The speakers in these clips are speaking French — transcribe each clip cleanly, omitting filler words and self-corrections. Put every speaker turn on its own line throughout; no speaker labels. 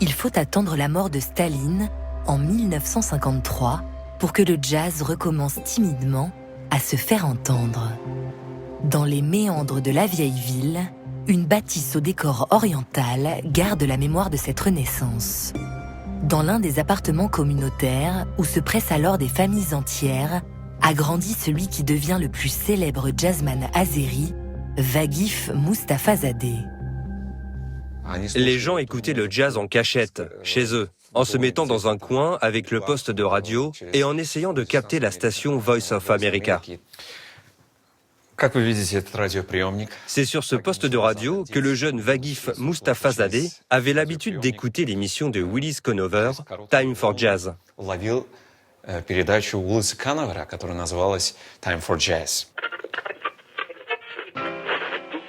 il faut attendre la mort de Staline en 1953 pour que le jazz recommence timidement à se faire entendre. Dans les méandres de la vieille ville, une bâtisse au décor oriental garde la mémoire de cette renaissance. Dans l'un des appartements communautaires où se pressent alors des familles entières, a grandi celui qui devient le plus célèbre jazzman azéri, Vagif Mustafazadeh.
Les gens écoutaient le jazz en cachette, chez eux, en se mettant dans un coin avec le poste de radio et en essayant de capter la station Voice of America. C'est sur ce poste de radio que le jeune Vagif Mustafazadeh avait l'habitude d'écouter l'émission de Willis Conover, Time for Jazz.
Передачу Уиллиса Коновера, которая называлась Time for Jazz.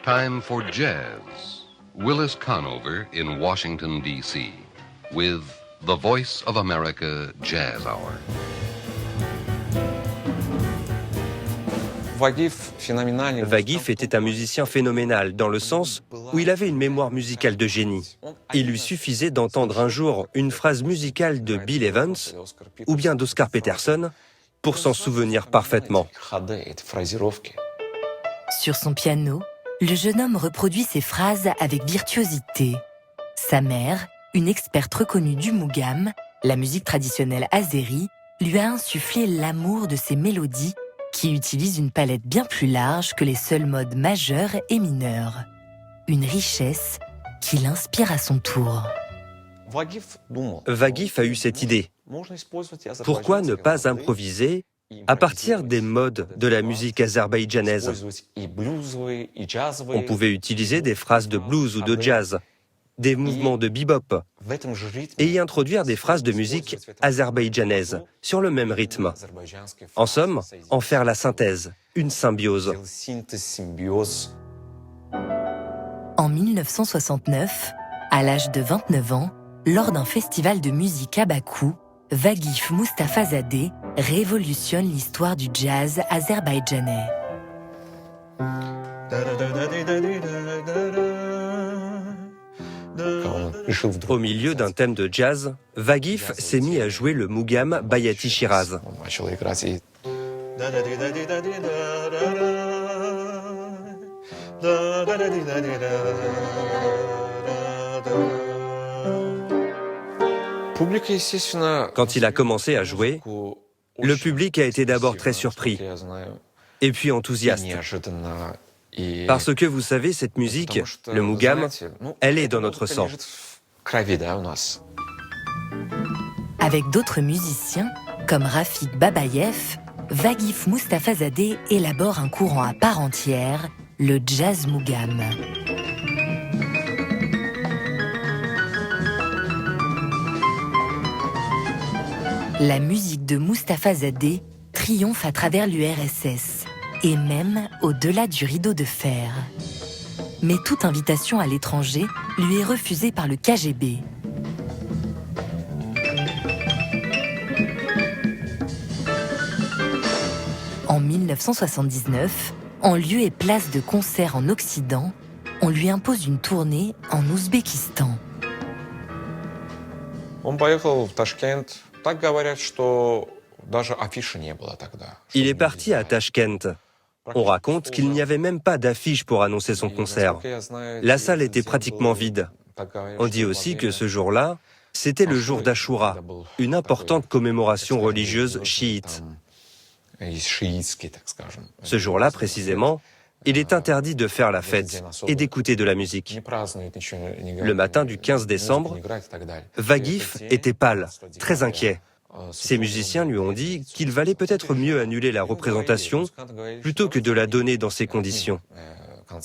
Time for Jazz. Willis Conover in Washington, D.C. with the Voice of America Jazz Hour.
Vagif était un musicien phénoménal dans le sens où il avait une mémoire musicale de génie. Il lui suffisait d'entendre un jour une phrase musicale de Bill Evans ou bien d'Oscar Peterson pour s'en souvenir parfaitement.
Sur son piano, le jeune homme reproduit ces phrases avec virtuosité. Sa mère, une experte reconnue du Mugham, la musique traditionnelle azérie, lui a insufflé l'amour de ces mélodies qui utilisent une palette bien plus large que les seuls modes majeurs et mineurs. Une richesse qui l'inspire à son tour.
Vagif a eu cette idée. Pourquoi ne pas improviser à partir des modes de la musique azerbaïdjanaise? On pouvait utiliser des phrases de blues ou de jazz, des mouvements de bebop, et y introduire des phrases de musique azerbaïdjanaise sur le même rythme. En somme, en faire la synthèse, une symbiose.
En 1969, à l'âge de 29 ans, lors d'un festival de musique à Bakou, Vagif Mustafazadeh révolutionne l'histoire du jazz azerbaïdjanais.
Au milieu d'un thème de jazz, Vagif s'est mis à jouer le Mugham Bayati Shiraz. Quand il a commencé à jouer, le public a été d'abord très surpris, et puis enthousiaste. Parce que vous savez, cette musique, le Mugham, elle est dans notre sang.
Avec d'autres musiciens, comme Rafik Babayev, Vagif Mustafazadeh élabore un courant à part entière, le jazz Mugham. La musique de Mustafazadeh triomphe à travers l'URSS, et même au-delà du rideau de fer. Mais toute invitation à l'étranger lui est refusée par le KGB. En 1979, en lieu et place de concerts en Occident, on lui impose une tournée en Ouzbékistan.
Il est parti à Tachkent. On raconte qu'il n'y avait même pas d'affiche pour annoncer son concert. La salle était pratiquement vide. On dit aussi que ce jour-là, c'était le jour d'Ashura, une importante commémoration religieuse chiite. Ce jour-là, précisément, il est interdit de faire la fête et d'écouter de la musique. Le matin du 15 décembre, Vagif était pâle, très inquiet. Ses musiciens lui ont dit qu'il valait peut-être mieux annuler la représentation plutôt que de la donner dans ces conditions.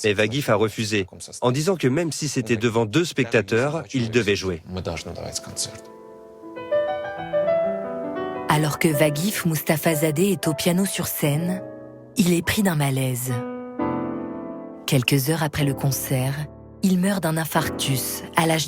Et Vagif a refusé, en disant que même si c'était devant 2 spectateurs, il devait jouer.
Alors que Vagif Mustafazadeh est au piano sur scène, il est pris d'un malaise. Quelques heures après le concert, il meurt d'un infarctus à l'âge